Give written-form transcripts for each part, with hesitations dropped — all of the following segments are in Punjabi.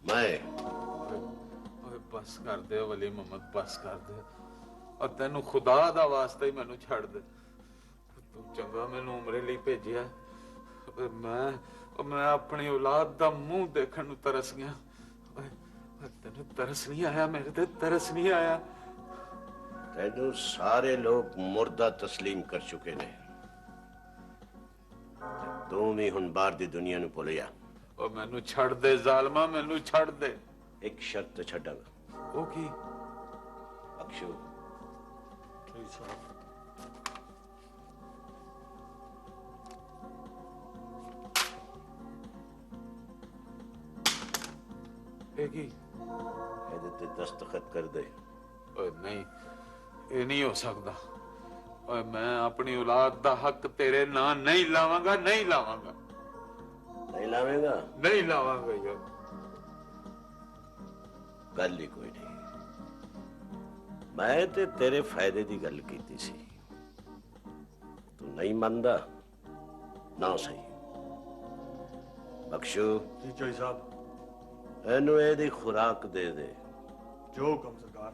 मैं ਓਏ ਬਸ ਕਰ ਦੇ ਵਲੀ ਮੁਹੰਮਦ, ਬਸ ਕਰ ਦੇ। ਔਰ ਤੈਨੂੰ ਖੁਦਾ ਦਾ ਵਾਸਤਾ ਹੀ ਮੈਨੂੰ ਛੱਡ ਦੇ। ਤੂੰ ਚੰਗਾ ਮੈਨੂੰ ਉਮਰੇ ਲਈ ਭੇਜਿਆ। ਮੈਂ ਆਪਣੀ ਔਲਾਦ ਦਾ ਮੂੰਹ ਦੇਖਣ ਨੂੰ ਤਰਸ ਗਿਆ। ਤੈਨੂੰ ਤਰਸ ਨਹੀਂ ਆਇਆ? ਮੇਰੇ ਤੇ ਤਰਸ ਨਹੀਂ ਆਇਆ? तेनू सारे लोग मुर्दा तस्लीम कर चुके ने। तू भी हुण बाहर दी दुनिया नू भुल जा। ਉਹ ਮੈਨੂੰ ਛੱਡ ਦੇ ਜ਼ਾਲਮਾ, ਮੈਨੂੰ ਛੱਡ ਦੇ। एक शर्त तो छड्डांगा। ਉਹ ਕੀ? बख्शो ਇਹ ਕੀ? ਇਹਦੇ ਤੇ दस्तखत कर दे। ਓਏ ਨਹੀਂ, ਇਹ ਨਹੀਂ ਹੋ ਸਕਦਾ। ਓਏ ਮੈਂ ਆਪਣੀ ਔਲਾਦ ਦਾ ਹੱਕ ਤੇਰੇ ਨਾਂ ਨਹੀਂ ਲਾਵਾਂਗਾ, ਨਹੀਂ ਲਾਵਾਂਗਾ, नहीं लावेगा? नहीं लावांगा यार। गल ही कोई नहीं। मैं ते तेरे फायदे की गल कीती सी। तू नहीं मानदा ना सही। बख्शो जी चौधरी साहब। एनू एदी खुराक दे दे। जो हुक्म सरकार।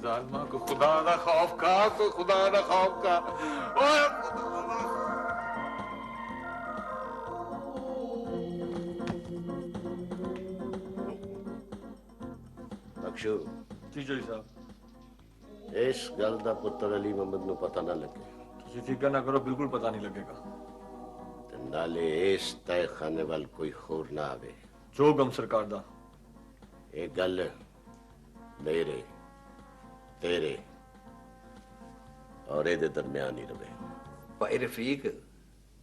जालिमा को खुदा दा खौफ का, को खुदा दा खौफ का। ओए बख्शो जी चौधरी साहब। इस गल दा पुत्र अली मोहम्मद नू पता ना लगे। तुसी फिक्र ना करो, बिल्कुल पता नहीं लगेगा। ते नाले इस तय खाने वाल कोई होर ना आवे। जो हुक्म सरकार दा। ये गल मेरे तेरे और ਇਹਦੇ ਦਰਮਿਆਨ ਹੀ ਰਵੇ। ਭਾਈ ਰਫੀਕ,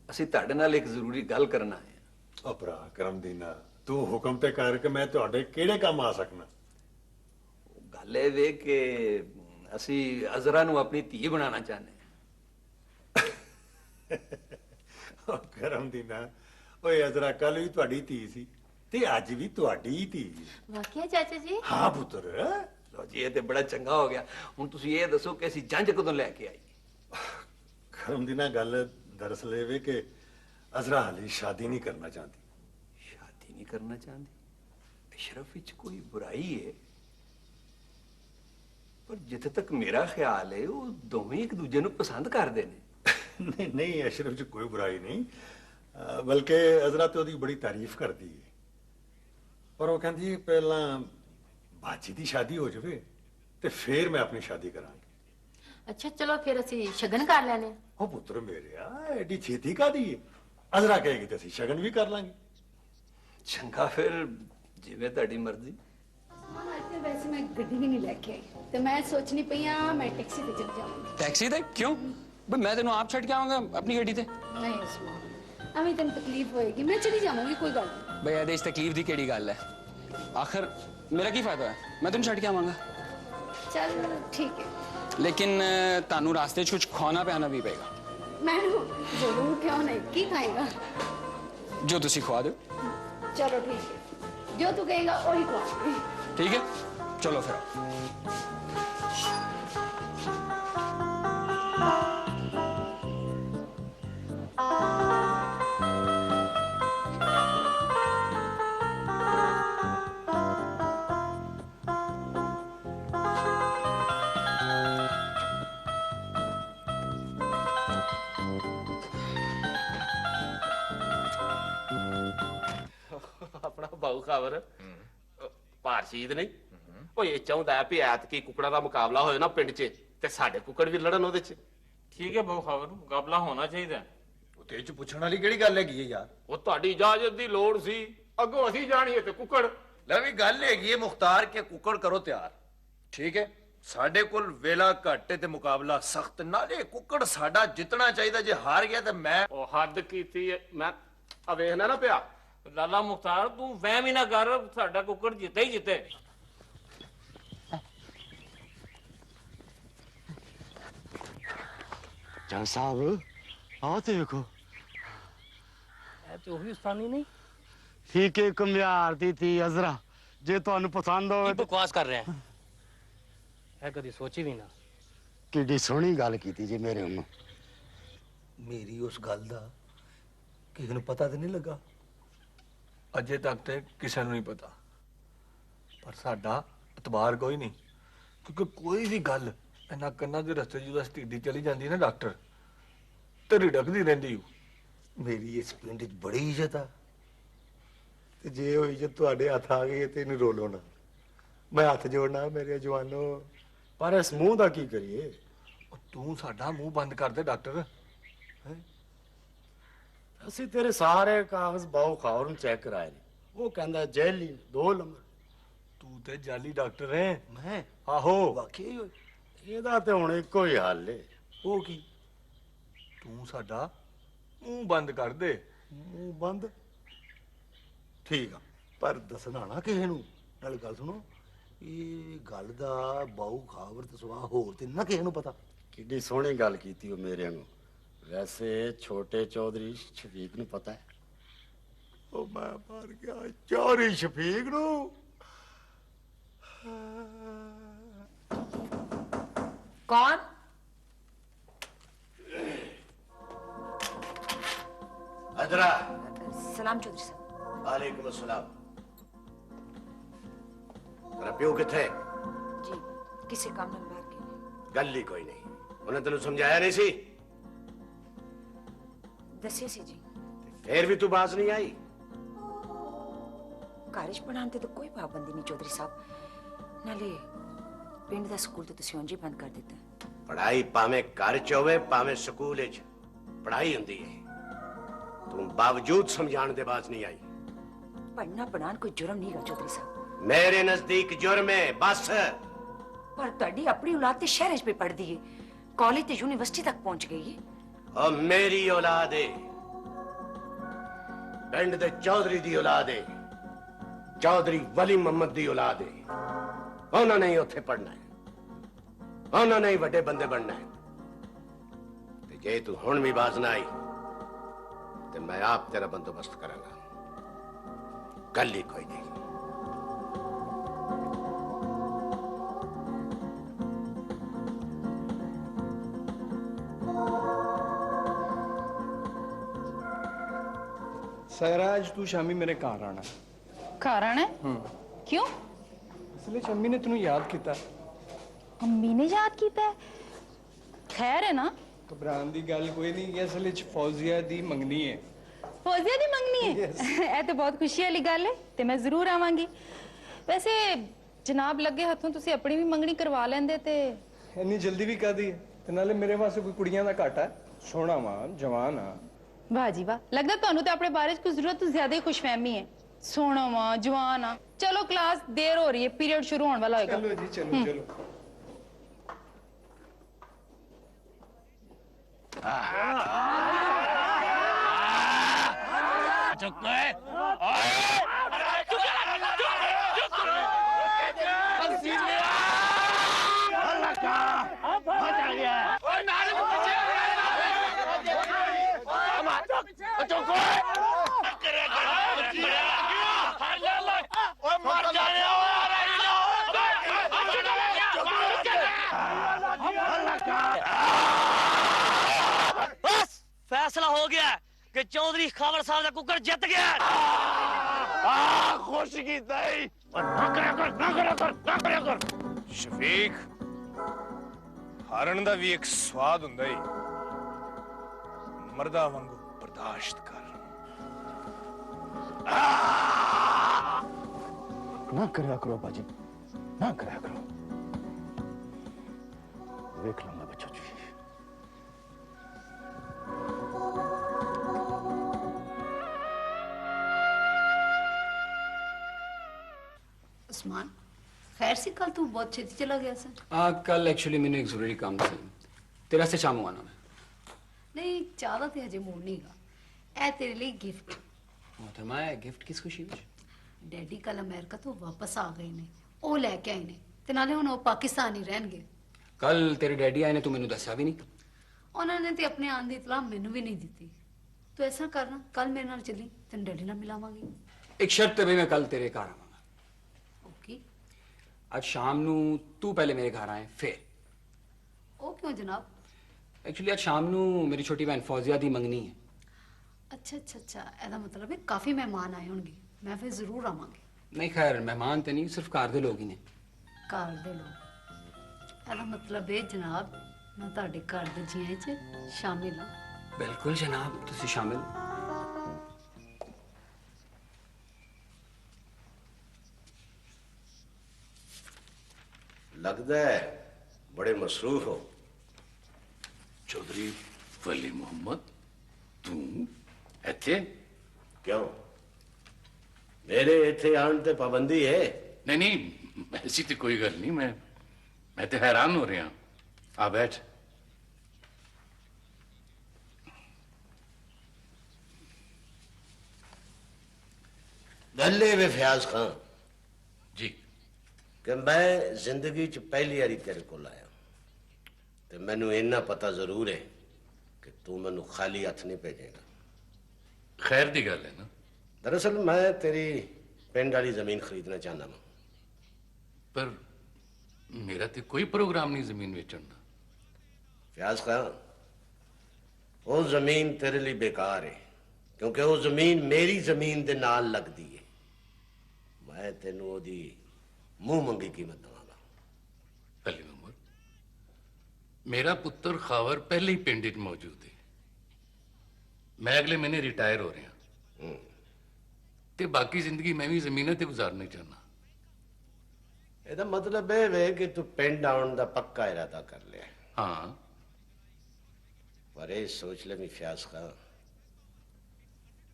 ਅਸੀਂ ਤੁਹਾਡੇ ਨਾਲ ਇੱਕ ਜ਼ਰੂਰੀ ਗੱਲ ਕਰਨ ਆਏ ਹਾਂ। ਉਹ ਭਰਾ ਕਰਮਦੀਨਾ, ਤੂੰ ਹੁਕਮ ਤੇ ਕਰ ਕਿ ਮੈਂ ਤੁਹਾਡੇ ਕਿਹੜੇ ਕੰਮ ਆ ਸਕਣਾ। ਗੱਲ ਇਹ ਵੇ ਕਿ ਅਸੀਂ ਅਜ਼ਰਾ ਨੂੰ ਆਪਣੀ ਧੀ ਬਣਾਉਣਾ ਚਾਹੁੰਦੇ ਹਾਂ। ਉਹ ਕਰਮਦੀਨਾ, ਓਏ ਅਜ਼ਰਾ ਕੱਲ ਵੀ ਤੁਹਾਡੀ ਧੀ ਸੀ ਤੇ ਅੱਜ ਵੀ ਤੁਹਾਡੀ ਹੀ ਧੀ ਹੈ। ਵਾਕਿਆ ਚਾਚਾ ਜੀ? ਹਾਂ ਪੁੱਤਰ। ਲੋ ਜੀ, ਇਹ ਤੇ ਬੜਾ ਚੰਗਾ ਹੋ ਗਿਆ। ਹੁਣ ਤੁਸੀਂ ਇਹ ਦੱਸੋ ਕਿ ਅਸੀਂ ਜੰਜ ਕਦੋਂ ਲੈ ਕੇ ਆਈ? ਕਰਮਦੀਨਾ, ਗੱਲ ਦਰਅਸਲ ਇਹ ਵੇ ਕਿ ਅਜ਼ਰਾ ਹਾਲੇ ਸ਼ਾਦੀ ਨਹੀਂ ਕਰਨਾ ਚਾਹੁੰਦੀ। ਸ਼ਾਦੀ ਨਹੀਂ ਕਰਨਾ ਚਾਹੁੰਦੀ? ਅਸ਼ਰਫ ਵਿੱਚ ਕੋਈ ਬੁਰਾਈ ਹੈ? ਪਰ ਜਿੱਥੇ ਤੱਕ ਮੇਰਾ ਖਿਆਲ ਹੈ ਉਹ ਦੋਵੇਂ ਇੱਕ ਦੂਜੇ ਨੂੰ ਪਸੰਦ ਕਰਦੇ ਨੇ। ਨਹੀਂ ਨਹੀਂ, ਅਸ਼ਰਫ 'ਚ ਕੋਈ ਬੁਰਾਈ ਨਹੀਂ, ਬਲਕਿ ਅਜ਼ਰਾ ਤੇ ਉਹਦੀ ਬੜੀ ਤਾਰੀਫ ਕਰਦੀ ਹੈ। ਪਰ ਉਹ ਕਹਿੰਦੀ ਹੈ ਪਹਿਲਾਂ ਬਾਜੀ ਦੀ ਸ਼ਾਦੀ ਹੋ ਜਾਵੇ ਤੇ ਫਿਰ ਮੈਂ ਆਪਣੀ ਸ਼ਾਦੀ ਕਰਾਂਗੀ। ਅੱਛਾ ਚਲੋ ਫਿਰ ਅਸੀਂ ਸ਼ਗਨ ਕਰ ਲੈਨੇ। ਉਹ ਪੁੱਤਰ ਮੇਰੇ ਆ, ਐਡੀ ਛੇਤੀ ਕਾਦੀ ਹੈ? ਅਜ਼ਰਾ ਕਹੇਗੀ ਤੇ ਅਸੀਂ ਸ਼ਗਨ ਵੀ ਕਰ ਲਾਂਗੇ। ਚੰਗਾ, ਫਿਰ ਜਿਵੇਂ ਤੁਹਾਡੀ ਮਰਜ਼ੀ। ਤੇ ਵੈਸੇ ਮੈਂ ਗੱਡੀ ਵੀ ਨਹੀਂ ਲੈ ਕੇ ਆਈ ਤੇ ਮੈਂ ਸੋਚਣੀ ਪਈ ਆ ਮੈਂ ਟੈਕਸੀ ਤੇ ਚਲ ਜਾਵਾਂਗੀ। टैक्सी थे क्यों भाई? मैं तेन आप छड़ के आऊंगा अपनी गड्डी ते। ਨਹੀਂ ਉਸਮਾਨ, ਐਵੇਂ ਤੈਨੂੰ ਤਕਲੀਫ ਹੋਏਗੀ, ਮੈਂ ਚਲੀ ਜਾਵਾਂਗੀ, ਕੋਈ ਗੱਲ ਨਹੀਂ। भाई ਇਹਦੇ ਚ ਤਕਲੀਫ ਦੀ ਕਿਹੜੀ ਗੱਲ ਹੈ? ਆਖਰ ਮੇਰਾ ਕੀ ਫਾਇਦਾ ਹੈ? ਮੈਂ ਤੈਨੂੰ ਛੱਡ ਕੇ ਆਵਾਂਗਾ, ਚੱਲ ਠੀਕ ਹੈ। लेकिन ਤੁਹਾਨੂੰ ਰਾਸਤੇ 'ਚ ਕੁਝ ਖਾਣਾ ਪਿਆਣਾ ਵੀ ਪਏਗਾ। ਮੈਨੂੰ ਜ਼ਰੂਰ, ਕਿਉਂ ਨਹੀਂ, ਕੀ ਖਾਏਗਾ? ਜੋ ਤੁਸੀਂ ਖਵਾ ਦਿਓ। ਚਲੋ ਠੀਕ ਹੈ, ਜੋ ਤੂੰ ਕਹੇਗਾ ਉਹੀ ਖਵਾਵਾਂਗੀ। ठीक है, चलो फिर। ਆਪਣਾ ਬਾਉ ਖਬਰ ਭਾਰਸ਼ੀਦ ਨਹੀਂ ਉਹ ਇਹ ਚਾਹੁੰਦਾ ਵੀ ਐਤਕੀ ਕੁਕੜਾਂ ਦਾ ਮੁਕਾਬਲਾ ਹੋਏ ਨਾ ਪਿੰਡ 'ਚ ਤੇ ਸਾਡੇ ਕੁਕੜ ਵੀ ਲੜਨ ਉਹਦੇ 'ਚ। ਠੀਕ ਹੈ ਬਾਉ ਖਬਰ, ਮੁਕਾਬਲਾ ਹੋਣਾ ਚਾਹੀਦਾ। ਤੇ ਚ ਪੁੱਛਣ ਵਾਲੀ ਕਿਹੜੀ ਗੱਲ ਹੈਗੀ ਹੈ ਯਾਰ? ਉਹ ਤੁਹਾਡੀ ਇਜਾਜ਼ਤ ਦੀ ਲੋੜ ਸੀ, ਅੱਗੋਂ ਅਸੀਂ ਜਾਣੀਏ ਤੇ ਕੁਕੜ। ਲੈ ਵੀ ਗੱਲ ਹੈਗੀ ਹੈ ਮੁਖਤਾਰ ਕੇ ਕੁੱਕੜ ਕਰੋ ਤਿਆਰ। ਠੀਕ ਹੈ, ਸਾਡੇ ਕੋਲ ਵੇਲਾ ਘੱਟ ਤੇ ਮੁਕਾਬਲਾ ਸਖਤ, ਨਾਲੇ ਕੁੱਕੜ ਸਾਡਾ ਜਿੱਤਣਾ ਚਾਹੀਦਾ। ਜੇ ਹਾਰ ਗਿਆ ਤੇ ਮੈਂ ਉਹ ਹੱਦ ਕੀਤੀ ਹੈ। ਮੈਂ ਆ ਵੇਖਣਾ ਨਾ ਪਿਆ। ਲਾਲਾ ਮੁਖਤਾਰ, ਤੂੰ ਵਹਿਮ ਹੀ ਨਾ ਕਰ, ਸਾਡਾ ਕੁੱਕੜ ਜਿੱਤੇ ਹੀ ਜਿੱਤੇ। ਜੱਜ ਸਾਹਿਬ ਆਹ ਤੇ ਵੇਖੋ, ਇਹ ਤੇ ਉਹੀ ਉਸਤਾਨੀ ਨਹੀਂ? ਠੀਕ ਹੈ, ਕਮਿਆਰ ਦੀ ਧੀ ਅਜ਼ਰਾ, ਜੇ ਤੁਹਾਨੂੰ ਪਸੰਦ ਹੋਵੇ। ਬਕਵਾਸ ਕਰ ਰਿਹਾ ਹੈ, ਕਦੀ ਸੋਚੀ ਵੀ ਨਾ। ਕਿੱਡੀ ਸੋਹਣੀ ਗੱਲ ਕੀਤੀ ਜੀ ਮੇਰੇ ਨੂੰ। ਮੇਰੀ ਉਸ ਗੱਲ ਦਾ ਕਿਸੇ ਨੂੰ ਪਤਾ ਤੇ ਨਹੀਂ ਲੱਗਾ? ਅਜੇ ਤੱਕ ਤੇ ਕਿਸੇ ਨੂੰ ਨਹੀਂ ਪਤਾ, ਪਰ ਸਾਡਾ ਇਤਬਾਰ ਕੋਈ ਨਹੀਂ, ਕਿਉਂਕਿ ਕੋਈ ਵੀ ਗੱਲ ਇਹਨਾਂ ਕੰਨਾਂ ਦੇ ਰਸਤੇ ਜਦੋਂ ਸਟੀਡੀ ਚਲੀ ਜਾਂਦੀ ਨਾ ਡਾਕਟਰ, ਤੇ ਰਿੜਕਦੀ ਰਹਿੰਦੀ। ਮੇਰੀ ਇਸ ਪਿੰਡ 'ਚ ਬੜੀ ਇੱਜ਼ਤ ਆ, ਤੇ ਜੇ ਉਹ ਇੱਜ਼ਤ ਤੁਹਾਡੇ ਹੱਥ ਆ ਗਈ ਤੇ ਇਹਨੂੰ ਰੋਲੋ ਨਾ। ਮੈਂ ਹੱਥ ਜੋੜਨਾ ਮੇਰੇ ਜਵਾਨੋ, ਪਰ ਇਸ ਮੂੰਹ ਦਾ ਕੀ ਕਰੀਏ? ਉਹ ਤੂੰ ਸਾਡਾ ਮੂੰਹ ਬੰਦ ਕਰ ਦੇ ਡਾਕਟਰ। ਅਸੀਂ ਤੇਰੇ ਸਾਰੇ ਕਾਗਜ਼ ਬਾਹੂ ਖਾਵਰ ਨੂੰ ਚੈੱਕ ਕਰਾਏ ਨੇ, ਉਹ ਕਹਿੰਦਾ ਜੈਲੀ 2 ਨੰਬਰ। ਤੂੰ ਤੇ ਜਾਲੀ ਡਾਕਟਰ ਹੈ। ਮੈਂ ਆਹੋ, ਵਾਕਈ ਹੋਏ। ਇਹਦਾ ਤੇ ਹੁਣ ਇੱਕੋ ਹੀ ਹੱਲ ਏ। ਉਹ ਕੀ? ਤੂੰ ਸਾਡਾ ਮੂੰਹ ਬੰਦ ਕਰ ਦੇ। ਮੂੰਹ ਬੰਦ? ਠੀਕ ਆ, ਪਰ ਦੱਸਣਾ ਨਾ ਕਿਸੇ ਨੂੰ। ਨਾਲ ਗੱਲ ਸੁਣੋ, ਇਹ ਗੱਲ ਦਾ ਬਾਹੂ ਖਾਵਰ ਤੇ ਸਵਾ ਹੋਰ ਤੇ ਨਾ ਕਿਸੇ ਨੂੰ ਪਤਾ। ਕਿੱਡੀ ਸੋਹਣੀ ਗੱਲ ਕੀਤੀ ਉਹ ਮੇਰੇ ਨੂੰ। ਵੈਸੇ ਛੋਟੇ ਚੌਧਰੀ ਸ਼ਫੀਕ ਨੂੰ ਪਤਾ ਹੈ। ਉਹ ਮੈਂ ਮਰ ਗਿਆ, ਚੌਧਰੀ ਸ਼ਫੀਕ ਨੂੰ। कौन? अजरा। सलाम चौधरी साहब। वालेकुम अस्सलाम। तेरा प्यो किथे? जी किसी काम ਨਾਲ ਬਾਹਰ ਗਏ। गल ही कोई नहीं, उन्हें तेन समझाया नहीं सी? ਦੱਸਿਆ ਸੀ ਜੀ। फिर भी तू बाज नहीं आई? ਕਾਰਜ ਬਣਾਉਣ ਤੇ ਤਾਂ ਕੋਈ ਪਾਬੰਦੀ ਨਹੀਂ ਚੌਧਰੀ ਸਾਹਿਬ, ਨਾਲੇ ਪਿੰਡ ਦਾ ਸਕੂਲ ਤਾਂ ਤੁਸੀਂ ਉਂਝ ਹੀ ਬੰਦ ਕਰ ਦਿੱਤਾ। पढ़ाई भावे घर च होवे भावे स्कूल च, पढ़ाई हुंदी है। तू बावजूद समझाने दे बाज नहीं आई। ਪੜ੍ਹਨਾ ਪੜਾਉਣ ਕੋਈ ਜੁਰਮ ਨਹੀਂ ਗਾ ਚੌਧਰੀ ਸਾਹਿਬ। मेरे नजदीक जुर्म है बस। ਪਰ ਤੁਹਾਡੀ ਆਪਣੀ ਔਲਾਦ ਤੇ ਸ਼ਹਿਰ 'ਚ ਵੀ ਪੜ੍ਹਦੀ ਹੈ, ਕਾਲਜ ਤੇ ਯੂਨੀਵਰਸਿਟੀ ਤੱਕ ਪਹੁੰਚ ਗਈ ਹੈ। और मेरी औलाद है, पिंड दे चौधरी दी औलाद है, चौधरी वली मोहम्मद दी औलाद है। उन्होंने ही उत्थे पढ़ना है, उन्होंने ही वड्डे बंदे बनना है। ते जे तू हुण भी बाज ना आई ते मैं आप तेरा बंदोबस्त करांगा। कल ही कोई नहीं। सैराज तू शामी मेरे घर आना। घर आना? क्यों? इसलिए शम्मी ने तेनू याद किया। अम्मी ने याद किया? खैर है ना? घबराने की गल कोई नहीं है, असल च फौजिया दी मंगनी है। फौजिया दी मंगनी है? ये तो बहुत खुशी वाली गल है, ते मैं जरूर आवांगी। वैसे जनाब लगे हथों तुसी अपनी भी मंगनी करवा लेंदे ते। इन्नी जल्दी भी कर दी है, ते नाले मेरे वास्ते कोई कुड़ियां दा घाटा है। सोहना वा जवान आ। वाह जी वाह, लगदा तुहानू ते अपने बारे च कुछ जरूरत तो ज्यादा ही खुशफहमी है। सोहना वा जवान आ। चलो क्लास देर हो रही है, पीरियड शुरू होने वाला होगा। चलो जी चलो चलो। बस फैसला हो गया कि चौधरी खावर साहब का कुकर जित गया। खुश की शफीक, हारण दा भी एक स्वाद हुंदा ही, मर्दा वांगू बर्दाश्त कर। ना करया करो बाजी, ना करया करो। देख लूंगा बच्चों जी। उस्मान, खैर सी कल तू बहुत छेती चला गया सर। कल एक्चुअली मैंने एक जरूरी काम था, तेरा से शाम आना मैं। नहीं चाहता ते हजे मूड नहीं गा। ए तेरे लिए गिफ्ट। मोहतरमा गिफ्ट किस खुशी में? डैडी कल अमेरिका तो वापस आ गए ने, ओ लेके आए ने ते नाले हुण ओ पाकिस्तान ही रहणगे। कल तेरे डैडी आए ने तू मैनू दस्या भी नहीं। उन्होंने ते अपने आने की इतला मैनू भी नहीं दी। तो ऐसा करना कल मेरे नाल चली, तेन डैडी नाल मिलावांगी। एक शर्त है भाई, मैं कल तेरे घर आवांगा। ओके। आज शाम नू तू पहले मेरे घर आए फिर। ओ क्यों जनाब? एक्चुअली आज शाम नू मेरी छोटी बहन फौजिया दी मंगनी है। अच्छा अच्छा अच्छा, एदा मतलब है काफी मेहमान आए होंगे। ਮੈਂ ਫਿਰ ਜ਼ਰੂਰ ਆਵਾਂਗੀ। ਨਹੀਂ ਖੈਰ ਮਹਿਮਾਨ ਤੇ ਨਹੀਂ, ਸਿਰਫ ਘਰ ਦੇ ਲੋਕ ਹੀ ਨੇ। ਘਰ ਦੇ ਲੋਕ, ਇਹਦਾ ਮਤਲਬ ਇਹ ਜਨਾਬ ਮੈਂ ਤੁਹਾਡੇ ਘਰ ਦੇ ਜੀਆਂ 'ਚ ਸ਼ਾਮਿਲ ਹਾਂ। ਬਿਲਕੁਲ ਜਨਾਬ, ਤੁਸੀਂ ਸ਼ਾਮਿਲ। लगता है बड़े मसरूफ हो। चौधरी वली मोहम्मद तू इथे क्यों? मेरे इथे आने ते पाबंदी है? नहीं नहीं, ऐसी तो कोई गल नहीं। मैं तो हैरान हो रहा। आ बैठ। गल वे फयाज खान जी कि मैं जिंदगी च पहली बारी तेरे को आया ते मैनू इन्ना पता जरूर है कि तू मैनू खाली हथ नहीं भेजेगा। खैर दी गल है ना? दरअसल मैं तेरी पिंड वाली जमीन खरीदना चाहना वा। पर मेरा तो कोई प्रोग्राम नहीं जमीन बेचण दा। फयाज खान, वो जमीन तेरे लिए बेकार है क्योंकि वो जमीन मेरी जमीन दे नाल लगदी है। मैं तेनू ओदी मुंह मंगी कीमत दवांगा। अली मोहम्मद, मेरा पुत्र खावर पहले ही पिंड च मौजूद है। मैं अगले महीने रिटायर हो रहा ते बाकी जिंदगी मैं भी जमीन ते गुजारना चाहना। ਇਹਦਾ मतलब ਇਹ ਵੇ ਕਿ ਤੂੰ ਪਿੰਡ ਆਉਣ ਦਾ ਪੱਕਾ ਇਰਾਦਾ ਕਰ ਲਿਆ। हाँ, पर ਇਹ सोच ले फयाज खान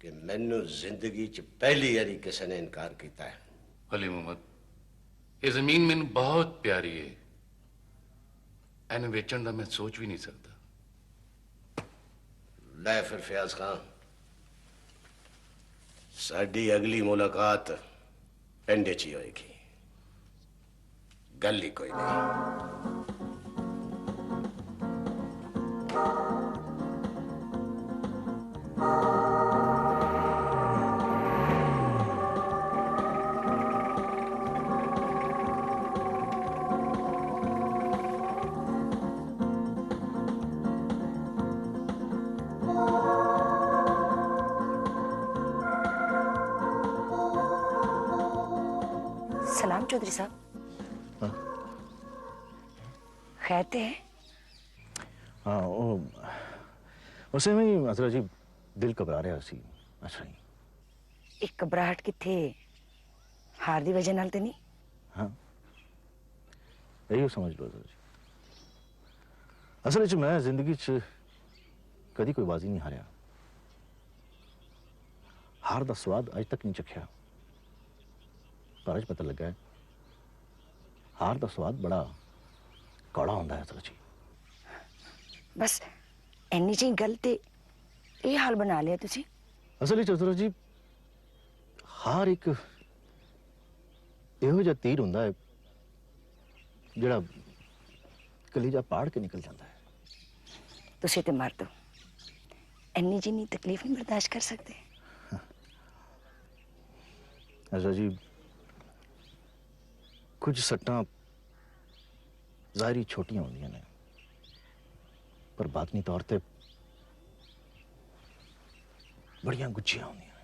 कि मैनू जिंदगी च पहली बारी किसी ने इनकार किया है। अली मोहम्मद, ये जमीन मैनू बहुत प्यारी है। एन वेचण का मैं सोच भी नहीं सकता। ले फिर फयाज खान, साडी अगली मुलाकात पिंड च ही होएगी। गल ही कोई नहीं। सलाम चौधरी साहब। खैर ते है? हाँ उसे में ही असरा जी दिल घबरा रहा सी। अच्छा जी, एक घबराहट किथे हार दी वजह नाल ते नहीं? हाँ यही समझ लो असरा जी। असल च मैं जिंदगी च कदी कोई बाजी नहीं हारिया। हार दा स्वाद अज तक नहीं चखिया, पर अज पता लगा है हार दा स्वाद बड़ा कौड़ा होंदा है असरा जी। बस इन्नी जी गल ते ये हाल बना लिया तुसी। असल असरा जी हार एक इहो जिहा तीर हुंदा है जिहड़ा कलीजा पाड़ के निकल जाता है। तुसी ते मार दो, इन्नी जी नहीं तकलीफ नहीं बर्दाश्त कर सकते। असरा जी कुछ सट्टां ज़ाहिरी छोटियां होंदियां ने, पर बातनी तौर ते बड़ियां गुच्छियां होंदियां ने।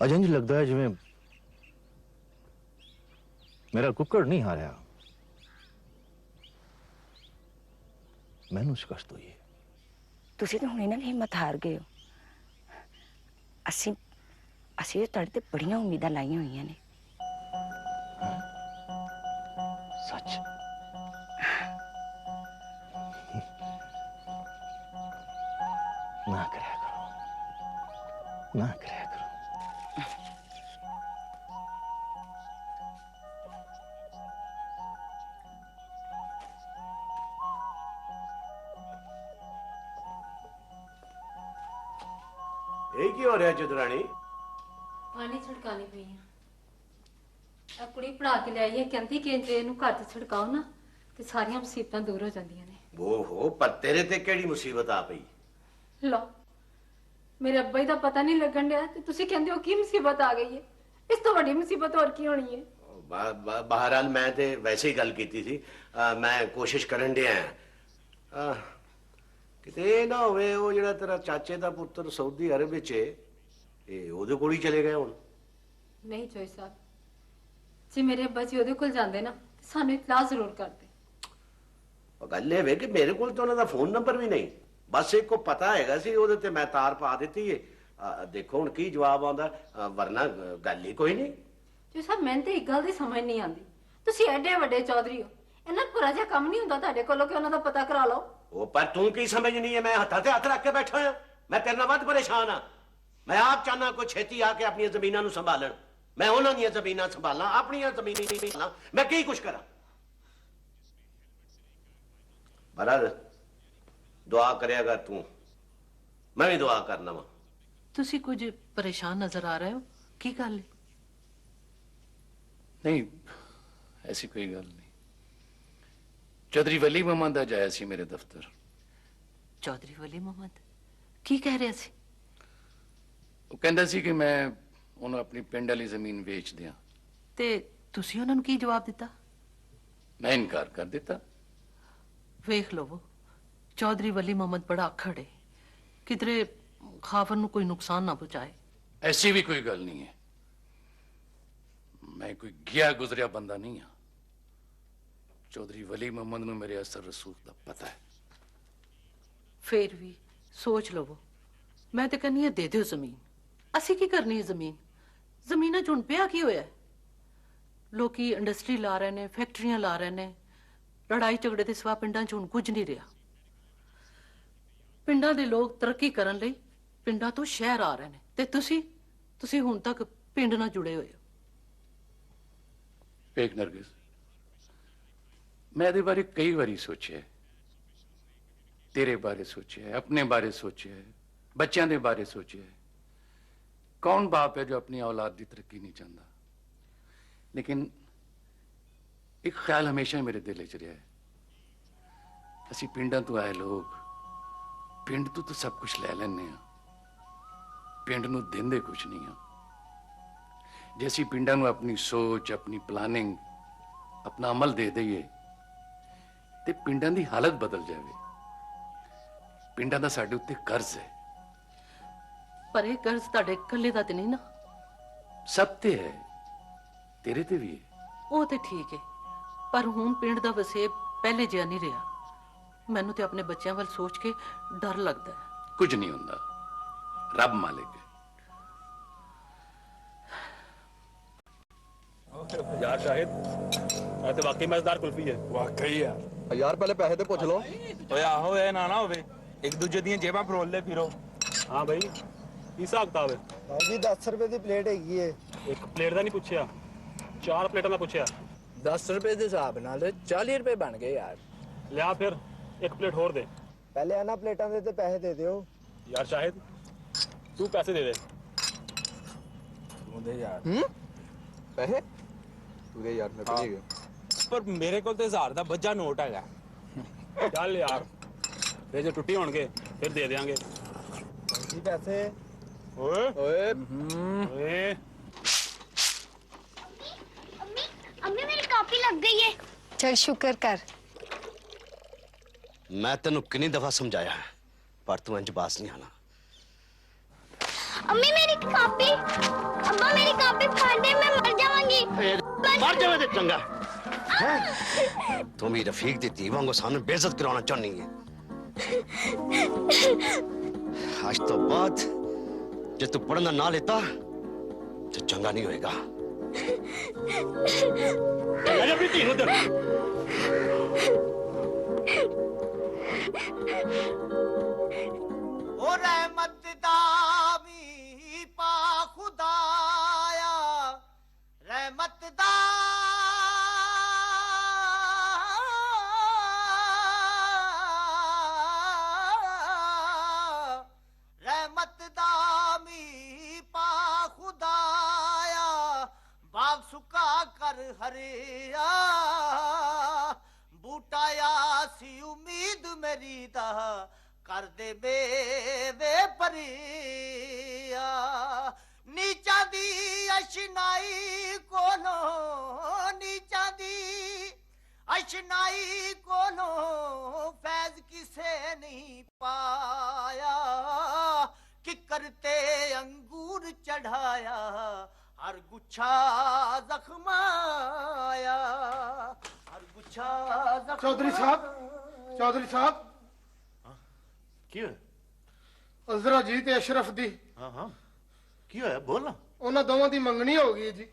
अज इंज लगदा है जिवें मेरा कुक्कड़ नहीं हारिया, मैनू शिकस्त हुई है। तुसी तो हुणे ना हिम्मत हार गए हो। असी तो तुहाडे ते बड़ियां उम्मीदां लाइयां होईयां ने। सच? ना करया करो, ना करया करो। ਇਹ ਕੀ ਹੋ ਰਿਹਾ ਚੁਦਰਾਣੀ? ਪਾਣੀ ਛਿੜਕਾਣੀ ਪਈ ਆ। ਆ ਕੁੜੀ ਪੜਾ ਕੇ ਲਿਆਈ ਹੈ, ਕਹਿੰਦੀ ਕਿ ਜੇ ਇਹਨੂੰ ਘਰ 'ਚ ਛਿੜਕਾਓ ਨਾ ਤੇ ਸਾਰੀਆਂ ਮੁਸੀਬਤਾਂ ਦੂਰ ਹੋ ਜਾਂਦੀਆਂ ਨੇ। ਓਹੋ, ਪਰ ਤੇਰੇ ਤੇ ਕਿਹੜੀ ਮੁਸੀਬਤ ਆ ਪਈ? ਲਓ, ਮੇਰੇ ਅੱਬਾ ਜੀ ਦਾ ਪਤਾ ਨਹੀਂ ਲੱਗਣ ਡਿਆ ਤੇ ਤੁਸੀਂ ਕਹਿੰਦੇ ਹੋ ਕੀ ਮੁਸੀਬਤ ਆ ਗਈ ਹੈ। ਇਸ ਤੋਂ ਵੱਡੀ ਮੁਸੀਬਤ ਹੋਰ ਕੀ ਹੋਣੀ ਹੈ? बहरहाल मैं तो वैसे ही गल की थी। मैं कोशिश करन दिया ਕਿਤੇ ਇਹ ਨਾ ਹੋਵੇ ਉਹ ਜਿਹੜਾ ਤੇਰਾ ਚਾਚੇ ਦਾ ਪੁੱਤਰ ਸਾਊਦੀ ਅਰਬ ਵਿੱਚ ਏ ਇਹ ਉਹਦੇ ਕੋਲ ਹੀ ਚਲੇ ਗਏ ਹੁਣ। ਨਹੀਂ ਚੋਈ ਸਾਹਿਬ, ਜੇ ਮੇਰੇ ਅੱਬਾ ਜੀ ਉਹਦੇ ਕੋਲ ਜਾਂਦੇ ਨਾ ਤੇ ਸਾਨੂੰ ਇਤਲਾਹ ਜ਼ਰੂਰ ਕਰਦੇ। ਉਹ ਗੱਲ ਇਹ ਵੇ ਕਿ ਮੇਰੇ ਕੋਲ ਤਾਂ ਉਹਨਾਂ ਦਾ ਫੋਨ ਨੰਬਰ ਵੀ ਨਹੀਂ, ਬਸ ਇੱਕੋ ਪਤਾ ਹੈਗਾ ਸੀ, ਉਹਦੇ ਤੇ ਮੈਂ ਤਾਰ ਪਾ ਦਿੱਤੀ ਏ। ਦੇਖੋ ਹੁਣ ਕੀ ਜਵਾਬ ਆਉਂਦਾ, ਵਰਨਾ ਗੱਲ ਹੀ ਕੋਈ ਨਹੀਂ। ਚੋਈ ਸਾਹਿਬ, ਮੈਨੂੰ ਤੇ ਇੱਕ ਗੱਲ ਦੀ ਸਮਝ ਨਹੀਂ ਆਉਂਦੀ, ਤੁਸੀਂ ਐਡੇ ਵੱਡੇ ਚੌਧਰੀ ਹੋ, ਇਹਨਾਂ ਪੂਰਾ ਜਿਹਾ ਕੰਮ ਨਹੀਂ ਹੁੰਦਾ ਤੁਹਾਡੇ ਕੋਲੋਂ ਕਿ ਉਹਨਾਂ ਦਾ ਪਤਾ ਕਰਾ ਲਓ। ਉਹ ਪਰ ਤੂੰ ਕੀ ਸਮਝਣੀ ਹੈ, ਮੈਂ ਹੱਥਾਂ ਤੇ ਹੱਥ ਰੱਖ ਕੇ ਬੈਠਾ ਹਾਂ। ਮੈਂ ਤੇਰੇ ਨਾਲ ਵੱਧ ਪਰੇਸ਼ਾਨ ਹਾਂ। ਮੈਂ ਆਪ ਚਾਹਨਾ ਕੋਈ ਛੇਤੀ ਆ ਕੇ ਆਪਣੀਆਂ ਜ਼ਮੀਨਾਂ ਨੂੰ ਸੰਭਾਲਣ, ਮੈਂ ਉਹਨਾਂ ਦੀਆਂ ਜ਼ਮੀਨਾਂ ਸੰਭਾਲਾਂ, ਆਪਣੀਆਂ ਜ਼ਮੀਨਾਂ ਨਹੀਂ ਸੰਭਾਲਾਂ। ਮੈਂ ਕੀ ਕੁਛ ਕਰਾਂ? ਬਰਾਦਰ ਦੁਆ ਕਰਿਆ ਕਰ ਤੂੰ, ਮੈਂ ਵੀ ਦੁਆ ਕਰਨਾ ਵਾ। ਤੁਸੀਂ ਕੁਝ ਪਰੇਸ਼ਾਨ ਨਜ਼ਰ ਆ ਰਹੇ ਹੋ, ਕੀ ਗੱਲ ਹੈ? ਨਹੀਂ, ਐਸੀ ਕੋਈ ਗੱਲ ਨਹੀਂ। ਚੌਧਰੀ ਵਲੀ ਮੁਹੰਮਦ ਅੱਜ ਆਇਆ ਸੀ ਮੇਰੇ ਦਫ਼ਤਰ। ਚੌਧਰੀ ਵਲੀ ਮੁਹੰਮਦ ਕੀ ਕਹਿ ਰਿਹਾ ਸੀ? ਉਹ ਕਹਿੰਦਾ ਸੀ ਕਿ ਮੈਂ ਉਹਨੂੰ ਆਪਣੀ ਪਿੰਡ ਵਾਲੀ ਜ਼ਮੀਨ ਵੇਚ ਦਿਆਂ। ਤੇ ਤੁਸੀਂ ਉਹਨਾਂ ਨੂੰ ਕੀ ਜਵਾਬ ਦਿੱਤਾ? ਮੈਂ ਇਨਕਾਰ ਕਰ ਦਿੱਤਾ। ਵੇਖ ਲਵੋ, ਚੌਧਰੀ ਵਲੀ ਮੁਹੰਮਦ ਬੜਾ ਅਖੜ ਹੈ, ਕਿਧਰੇ ਖਾਵਰ ਨੂੰ ਕੋਈ ਨੁਕਸਾਨ ਨਾ ਪਹੁੰਚਾਏ। ਐਸੀ ਵੀ ਕੋਈ ਗੱਲ ਨਹੀਂ ਹੈ। ਮੈਂ ਕੋਈ ਗਿਆ ਗੁਜ਼ਰਿਆ ਬੰਦਾ ਨਹੀਂ ਹਾਂ। ਚੌਧਰੀ ਵਲੀ ਮੁਹੰਮਦ ਨੂੰ ਮੇਰੇ ਅਸਰ ਰਸੂਖ ਦਾ ਪਤਾ ਹੈ। ਫੇਰ ਵੀ ਸੋਚ ਲਵੋ। ਮੈਂ ਤੇ ਕਹਿੰਦੀ ਹਾਂ ਦੇ ਦਿਓ ਜ਼ਮੀਨ। ਅਸੀਂ ਕੀ ਕਰਨੀ ਹੈ ਜ਼ਮੀਨ? ਜ਼ਮੀਨਾਂ ਚ ਹੁਣ ਪਿਆ ਕੀ ਹੋਇਆ? ਲੋਕੀ ਇੰਡਸਟਰੀ ਲਾ ਰਹੇ ਨੇ, ਫੈਕਟਰੀਆਂ ਲਾ ਰਹੇ ਨੇ, ਲੜਾਈ ਝਗੜੇ ਦੇ ਸਿਵਾ ਪਿੰਡਾਂ ਚ ਹੁਣ ਕੁਝ ਨਹੀਂ ਰਿਹਾ। ਪਿੰਡਾਂ ਦੇ ਲੋਕ ਤਰੱਕੀ ਕਰਨ ਲਈ ਪਿੰਡਾਂ ਤੋਂ ਸ਼ਹਿਰ ਆ ਰਹੇ ਨੇ, ਤੇ ਤੁਸੀਂ ਹੁਣ ਤੱਕ ਪਿੰਡ ਨਾਲ ਜੁੜੇ ਹੋਏ ਹੋ। ਵੇਖ ਨਰਗਿਸ, ਮੈਂ ਇਹਦੇ ਬਾਰੇ ਕਈ ਵਾਰੀ ਸੋਚਿਆ, ਤੇਰੇ ਬਾਰੇ ਸੋਚਿਆ, ਆਪਣੇ ਬਾਰੇ ਸੋਚਿਆ, ਬੱਚਿਆਂ ਦੇ ਬਾਰੇ ਸੋਚਿਆ। ਕੌਣ ਬਾਪ ਹੈ ਜੋ ਆਪਣੀ ਔਲਾਦ ਦੀ ਤਰੱਕੀ ਨਹੀਂ ਚਾਹੁੰਦਾ? ਲੇਕਿਨ ਇੱਕ ਖਿਆਲ ਹਮੇਸ਼ਾ ਮੇਰੇ ਦਿਲ ਵਿੱਚ ਰਿਹਾ ਹੈ, ਅਸੀਂ ਪਿੰਡਾਂ ਤੋਂ ਆਏ ਲੋਕ ਪਿੰਡ ਤੋਂ ਤਾਂ ਸਭ ਕੁਝ ਲੈ ਲੈਂਦੇ ਹਾਂ, ਪਿੰਡ ਨੂੰ ਦਿੰਦੇ ਕੁਝ ਨਹੀਂ ਹਾਂ। ਜੇ ਅਸੀਂ ਪਿੰਡਾਂ ਨੂੰ ਆਪਣੀ ਸੋਚ, ਆਪਣੀ ਪਲਾਨਿੰਗ, ਆਪਣਾ ਅਮਲ ਦੇ ਦਈਏ ਤੇ ਪਿੰਡਾਂ ਦੀ ਹਾਲਤ ਬਦਲ ਜਾਵੇ। ਪਿੰਡਾਂ ਦਾ ਸਾਡੇ ਉੱਤੇ ਕਰਜ਼ ਹੈ। ਪਰ ਇਹ ਕਰਜ਼ ਤੁਹਾਡੇ ਇਕੱਲੇ ਦਾ ਤੇ ਨਹੀਂ ਨਾ? ਸਭ ਤੇ ਹੈ, ਤੇਰੇ ਤੇ ਵੀ ਹੈ। ਉਹ ਤੇ ਠੀਕ ਹੈ, ਪਰ ਹੁਣ ਪਿੰਡ ਦਾ ਵਸੇਬ ਪਹਿਲੇ ਜਿਹਾ ਨਹੀਂ ਰਿਹਾ। ਮੈਨੂੰ ਤੇ ਆਪਣੇ ਬੱਚਿਆਂ ਵੱਲ ਸੋਚ ਕੇ ਡਰ ਲੱਗਦਾ ਹੈ। ਕੁਝ ਨਹੀਂ ਹੁੰਦਾ, ਰੱਬ ਮਾਲਿਕ ਹੈ। यार शाहिद ਤੇ ਵਾਕਈ ਮਜ਼ੇਦਾਰ ਕੁਲਫੀ ਹੈ। ਵਾਕਈ ਯਾਰ ਪਹਿਲੇ ਪੈਸੇ ਤੇ ਪੁੱਛ ਲਓ। ਓਏ ਆਹੋ ਇਹ ਨਾ ਹੋਵੇ ਇੱਕ ਦੂਜੇ ਦੀਆਂ ਜੇਬਾਂ ਫਰੋਲਦੇ ਫਿਰੋ। ਹਾਂ ਬਈ ਕੀ ਹਿਸਾਬ ਕਿਤਾਬ ਹੈ? ਭਾਜੀ 10 ਰੁਪਏ ਦੀ ਪਲੇਟ ਹੈਗੀ ਏ। ਇੱਕ ਪਲੇਟ ਦਾ ਨਹੀਂ ਪੁੱਛਿਆ, 4 ਪਲੇਟਾਂ ਦਾ ਪੁੱਛਿਆ। 10 ਰੁਪਏ ਦੇ ਹਿਸਾਬ ਨਾਲ 40 ਰੁਪਏ ਬਣ ਗਏ ਯਾਰ। ਲਿਆ ਫਿਰ ਇੱਕ ਪਲੇਟ ਹੋਰ ਦੇ। ਪਹਿਲੇ ਇਹਨਾਂ ਪਲੇਟਾਂ ਦੇ ਤੇ ਪੈਸੇ ਦੇ ਦਿਓ। ਯਾਰ ਸ਼ਾਹਿਦ ਤੂੰ ਪੈਸੇ ਦੇ ਦੇ। ਤੂੰ ਦੇ ਯਾਰ। ਪੈਸੇ ਤੂੰ ਦੇ ਯਾਰ, ਮੈਂ ਭੁੱਲ ਗਿਆ। ਪਰ ਮੇਰੇ ਕੋਲ ਤੇ 1000 ਦਾ ਬੱਜਾ ਨੋਟ ਹੈਗਾ। ਚੱਲ ਯਾਰ, ਫਿਰ ਜੇ ਟੁੱਟੀ ਹੋਣਗੇ ਫਿਰ ਦੇ ਦੇਾਂਗੇ। ਜੀ ਪੈਸੇ। ਓਏ ਓਏ ਓਏ अम्मी मेरी कॉपी लग गई है। चल शुक्र कर। मैं तेन कितनी दफा समझाया है, पर तू इंज बास नहीं आना। अम्मी मेरी कॉपी, अम्मा मेरी कॉपी फाड़ दे, मैं मर जाऊंगी। मर जावे ते चंगा है। तू भी रफीक दी धी वांगू सानू बेइज्जत कराना चाहनी है। आज तो बाद जे तू पढ़ना ना लेता तो चंगा नहीं होएगा। अपनी धी उधर। ओ रहमत दावी पा खुदाया, रहमत दा रहमत दावी पा खुदाया, बाग सुका कर हरिया, बूटाया सी उम्मीद मेरी दा कर दे बे परिया, नीचा दी अशनाई कोलो, नीचा दी अशनाई कोलो फैज की से नहीं पाया कि करते अंगूर चढ़ाया हर गुच्छा जख्माया हर गुच्छा चौधरी साहब चौधरी साहब ਕੀ ਹੋਇਆ ਅਜ਼ਰਾ ਜੀ ਤੇ ਅਸ਼ਰਫ ਦੀ ਹਾਂ ਹਾਂ ਕੀ ਹੋਇਆ ਬੋਲ ਨਾ ਉਹਨਾਂ ਦੋਵਾਂ ਦੀ ਮੰਗਣੀ ਹੋ ਗਈ ਜੀ